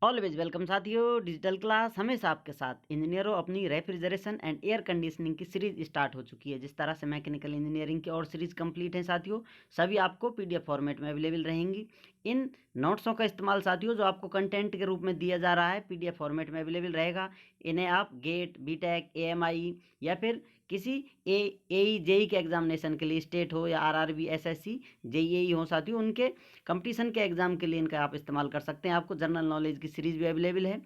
Always welcome साथियों। Digital class हमेशा आपके साथ। इंजीनियरों, अपनी रेफ्रिजरेशन एंड एयर कंडीशनिंग की सीरीज स्टार्ट हो चुकी है। जिस तरह से मैकेनिकल इंजीनियरिंग की और सीरीज कंप्लीट है साथियों, सभी आपको पीडीएफ फॉर्मेट में अवेलेबल रहेंगी। इन नोट्सों का इस्तेमाल साथियों, जो आपको कंटेंट के रूप में दिया जा रहा है, पीडीएफ फॉर्मेट में अवेलेबल रहेगा। इन्हें आप गेट, बीटेक, एएमआई या फिर किसी एई जेई के एग्जामिनेशन के लिए, स्टेट हो या आरआरबी, एसएससी, जेईई हो साथियों, उनके कंपटीशन के एग्जाम के लिए इनका आप इस्तेमाल कर सकते हैं। आपको जनरल नॉलेज की सीरीज भी अवेलेबल है,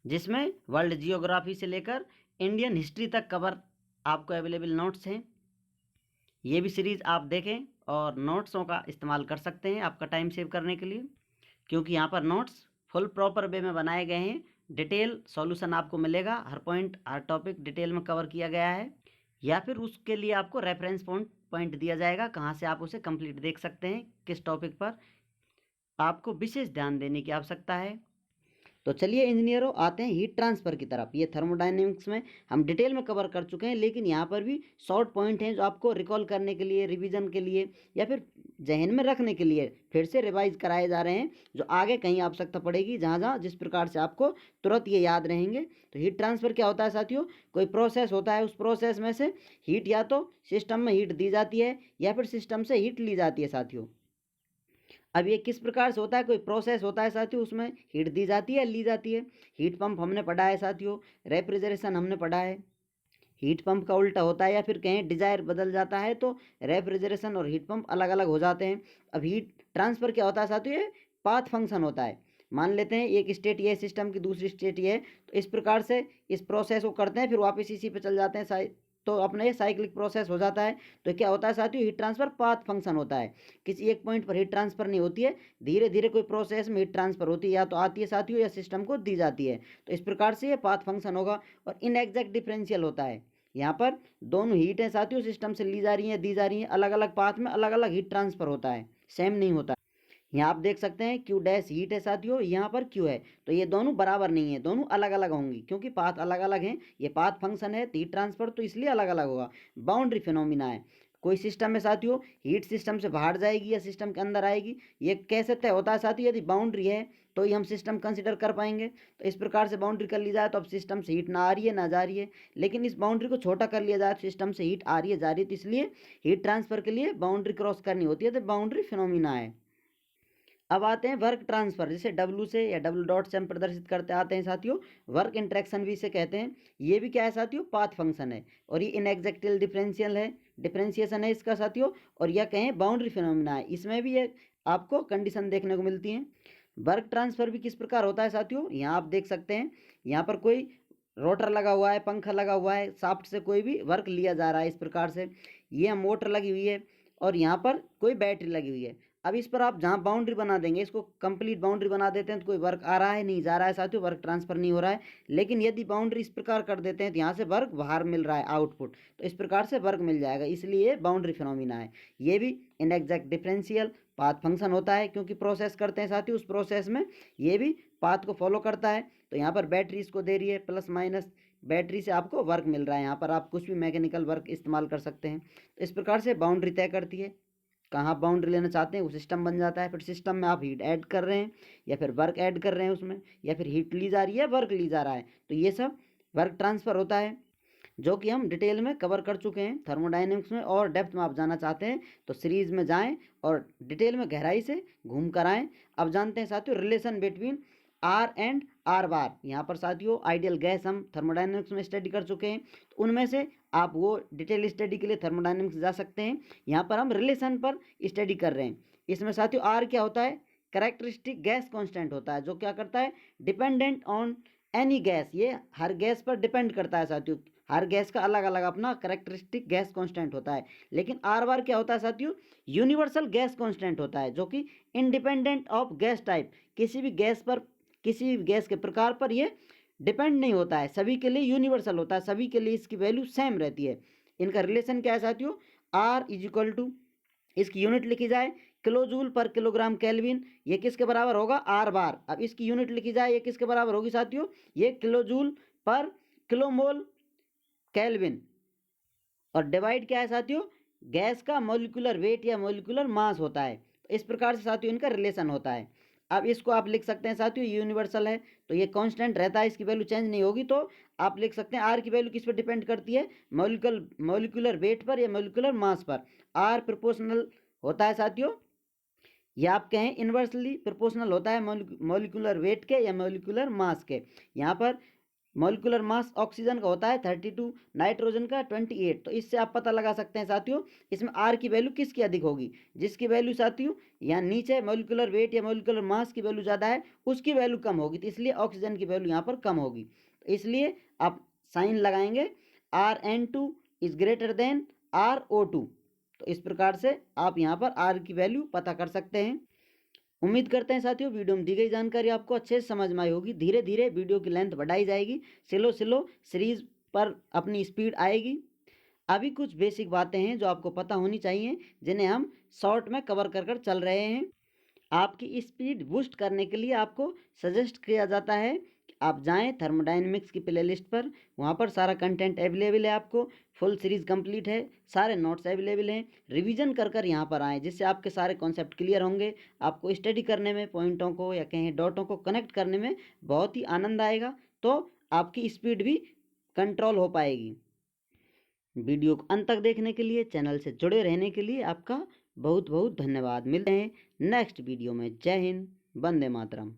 जिसमें वर्ल्ड जियोग्राफी से लेकर इंडियन हिस्ट्री तक कवर आपको अवेलेबल नोट्स हैं। ये भी सीरीज आप देखें और नोट्सों का इस्तेमाल कर सकते हैं आपका टाइम सेव करने के लिए, क्योंकि यहाँ पर नोट्स फुल प्रॉपर वे में बनाए गए हैं। डिटेल सॉल्यूशन आपको मिलेगा, हर पॉइंट हर टॉपिक डिटेल में कवर किया गया है। या फिर उसके लिए आपको रेफरेंस पॉइंट दिया जाएगा, कहाँ से आप उसे कंप्लीट देख सकते हैं, किस टॉपिक पर आपको विशेष ध्यान देने की आवश्यकता है। तो चलिए इंजीनियरों, आते हैं हीट ट्रांसफ़र की तरफ। ये थर्मोडायनेमिक्स में हम डिटेल में कवर कर चुके हैं, लेकिन यहाँ पर भी शॉर्ट पॉइंट हैं जो आपको रिकॉल करने के लिए, रिवीजन के लिए या फिर जहन में रखने के लिए फिर से रिवाइज कराए जा रहे हैं, जो आगे कहीं आवश्यकता पड़ेगी, जहाँ जहाँ जिस प्रकार से आपको तुरंत ये याद रहेंगे। तो हीट ट्रांसफ़र क्या होता है साथियों? कोई प्रोसेस होता है, उस प्रोसेस में से हीट या तो सिस्टम में हीट दी जाती है या फिर सिस्टम से हीट ली जाती है साथियों। अब ये किस प्रकार से होता है? कोई प्रोसेस होता है साथियों, उसमें हीट दी जाती है, ली जाती है। हीट पंप हमने पढ़ा है साथियों, रेफ्रिजरेशन हमने पढ़ा है। हीट पंप का उल्टा होता है, या फिर कहें डिजायर बदल जाता है, तो रेफ्रिजरेशन और हीट पंप अलग अलग हो जाते हैं। अब हीट ट्रांसफर क्या होता है साथियों? ये पाथ फंक्शन होता है। मान लेते हैं एक स्टेट ये सिस्टम की, दूसरी स्टेट ये है, तो इस प्रकार से इस प्रोसेस को करते हैं, फिर वापस इसी पे चल जाते हैं, तो अपना ये साइक्लिक प्रोसेस हो जाता है। तो क्या होता है साथियों? हीट ट्रांसफर पाथ फंक्शन होता है। किसी एक पॉइंट पर हीट ट्रांसफर नहीं होती है, धीरे धीरे कोई प्रोसेस में हीट ट्रांसफर होती है, या तो आती है साथियों या सिस्टम को दी जाती है। तो इस प्रकार से ये पाथ फंक्शन होगा। और इनएग्जैक्ट डिफरेंशियल होता है। यहाँ पर दोनों हीट है साथियों, सिस्टम से ली जा रही हैं, दी जा रही हैं, अलग अलग पाथ में अलग अलग हीट ट्रांसफर होता है, सेम नहीं होता। यहाँ आप देख सकते हैं क्यू डैश हीट है साथियों, यहाँ पर क्यू है, तो ये दोनों बराबर नहीं है, दोनों अलग अलग होंगी, क्योंकि पाथ अलग अलग हैं। ये पाथ फंक्शन है हीट ट्रांसफर, तो इसलिए अलग अलग होगा। बाउंड्री फिनोमिना है। कोई सिस्टम में साथियों हीट सिस्टम से बाहर जाएगी या सिस्टम के अंदर आएगी, ये कैसे तय होता है साथियों? यदि बाउंड्री है तो ही हम सिस्टम कंसिडर कर पाएंगे। तो इस प्रकार से बाउंड्री कर ली जाए तो अब सिस्टम से हीट ना आ रही है ना जा रही है, लेकिन इस बाउंड्री को छोटा कर लिया जाए तो सिस्टम से हीट आ रही है, जा रही है। तो इसलिए हीट ट्रांसफर के लिए बाउंड्री क्रॉस करनी होती है, तो बाउंड्री फिनोमिना है। अब आते हैं वर्क ट्रांसफर, जिसे डब्ल्यू से या डब्ल्यू डॉट से हम प्रदर्शित करते आते हैं साथियों। वर्क इंटरेक्शन भी इसे कहते हैं। ये भी क्या है साथियों? पाथ फंक्शन है। और ये इनएग्जैक्टिव डिफरेंशियल है, डिफरेंशिएशन है इसका साथियों। और यह कहें बाउंड्री फिनोमिना है, इसमें भी ये आपको कंडीशन देखने को मिलती है। वर्क ट्रांसफर भी किस प्रकार होता है साथियों? यहाँ आप देख सकते हैं, यहाँ पर कोई रोटर लगा हुआ है, पंखा लगा हुआ है, शाफ्ट से कोई भी वर्क लिया जा रहा है। इस प्रकार से ये मोटर लगी हुई है और यहाँ पर कोई बैटरी लगी हुई है। अब इस पर आप जहाँ बाउंड्री बना देंगे, इसको कंप्लीट बाउंड्री बना देते हैं, तो कोई वर्क आ रहा है नहीं जा रहा है साथियों, वर्क ट्रांसफर नहीं हो रहा है। लेकिन यदि बाउंड्री इस प्रकार कर देते हैं तो यहाँ से वर्क बाहर मिल रहा है, आउटपुट, तो इस प्रकार से वर्क मिल जाएगा, इसलिए बाउंड्री फिनोमिना है। ये भी इनएग्जैक्ट डिफरेंशियल पाथ फंक्शन होता है, क्योंकि प्रोसेस करते हैं साथियों, उस प्रोसेस में ये भी पाथ को फॉलो करता है। तो यहाँ पर बैटरी इसको दे रही है, प्लस माइनस बैटरी से आपको वर्क मिल रहा है। यहाँ पर आप कुछ भी मैकेनिकल वर्क इस्तेमाल कर सकते हैं। तो इस प्रकार से बाउंड्री तय करती है, कहाँ बाउंड्री लेना चाहते हैं वो सिस्टम बन जाता है। फिर सिस्टम में आप हीट ऐड कर रहे हैं या फिर वर्क ऐड कर रहे हैं उसमें, या फिर हीट ली जा रही है, वर्क ली जा रहा है, तो ये सब वर्क ट्रांसफ़र होता है, जो कि हम डिटेल में कवर कर चुके हैं थर्मोडायनेमिक्स में। और डेप्थ में आप जाना चाहते हैं तो सीरीज में जाएं और डिटेल में गहराई से घूम कर आएँ। अब जानते हैं साथियों relation between R and R bar. यहाँ पर साथियों आइडियल गैस हम थर्मोडायनेमिक्स में स्टडी कर चुके हैं, तो उनमें से आप वो डिटेल स्टडी के लिए थर्मोडायनेमिक्स जा सकते हैं। यहाँ पर हम रिलेशन पर स्टडी कर रहे हैं। इसमें साथियों आर क्या होता है? कैरेक्टरिस्टिक गैस कांस्टेंट होता है, जो क्या करता है? डिपेंडेंट ऑन एनी गैस, ये हर गैस पर डिपेंड करता है साथियों। हर गैस का अलग अलग अपना कैरेक्टरिस्टिक गैस कांस्टेंट होता है। लेकिन आर बार क्या होता है साथियों? यूनिवर्सल गैस कांस्टेंट होता है, जो कि इंडिपेंडेंट ऑफ गैस टाइप, किसी भी गैस पर, किसी भी गैस के प्रकार पर ये डिपेंड नहीं होता है, सभी के लिए यूनिवर्सल होता है, सभी के लिए इसकी वैल्यू सेम रहती है। इनका रिलेशन क्या है साथियों? आर इज इक्वल टू, इसकी यूनिट लिखी जाए किलो जूल पर किलोग्राम केल्विन, ये किसके बराबर होगा? आर बार। अब इसकी यूनिट लिखी जाए, ये किसके बराबर होगी साथियों? ये किलो जूल पर किलोमोल केल्विन। और डिवाइड क्या है साथियों? गैस का मॉलिक्यूलर वेट या मॉलिक्यूलर मास होता है। तो इस प्रकार से साथियों इनका रिलेशन होता है। अब इसको आप लिख सकते हैं साथियों, यूनिवर्सल है तो ये कांस्टेंट रहता है, इसकी वैल्यू चेंज नहीं होगी। तो आप लिख सकते हैं आर की वैल्यू किस पर डिपेंड करती है, मॉलिक्यूलर वेट पर या मॉलिक्यूलर मास पर। आर प्रोपोर्शनल होता है साथियों, या आप कहें इन्वर्सली प्रोपोर्शनल होता है मॉलिक्यूलर वेट के या मॉलिक्यूलर मास के। यहाँ पर मॉलिक्यूलर मास ऑक्सीजन का होता है 32, नाइट्रोजन का 28। तो इससे आप पता लगा सकते हैं साथियों इसमें आर की वैल्यू किसकी अधिक होगी, जिसकी वैल्यू साथियों यहाँ नीचे मॉलिक्यूलर वेट या मॉलिक्यूलर मास की वैल्यू ज़्यादा है उसकी वैल्यू कम होगी, तो इसलिए ऑक्सीजन की वैल्यू यहाँ पर कम होगी। तो इसलिए आप साइन लगाएंगे Rn2 is greater than RO2। तो इस प्रकार से आप यहाँ पर आर की वैल्यू पता कर सकते हैं। उम्मीद करते हैं साथियों वीडियो में दी गई जानकारी आपको अच्छे से समझ में आई होगी। धीरे धीरे वीडियो की लेंथ बढ़ाई जाएगी, स्लो सीरीज पर अपनी स्पीड आएगी। अभी कुछ बेसिक बातें हैं जो आपको पता होनी चाहिए, जिन्हें हम शॉर्ट में कवर कर चल रहे हैं। आपकी स्पीड बूस्ट करने के लिए आपको सजेस्ट किया जाता है कि आप जाएं थर्मोडायनेमिक्स की प्लेलिस्ट पर, वहाँ पर सारा कंटेंट अवेलेबल है। आपको फुल सीरीज़ कंप्लीट है, सारे नोट्स अवेलेबल हैं। रिवीजन कर यहाँ पर आएँ, जिससे आपके सारे कॉन्सेप्ट क्लियर होंगे। आपको स्टडी करने में पॉइंटों को या कहें डॉटों को कनेक्ट करने में बहुत ही आनंद आएगा, तो आपकी स्पीड भी कंट्रोल हो पाएगी। वीडियो को अंत तक देखने के लिए, चैनल से जुड़े रहने के लिए आपका बहुत बहुत धन्यवाद। मिलते हैं नेक्स्ट वीडियो में। जय हिंद, वंदे मातरम।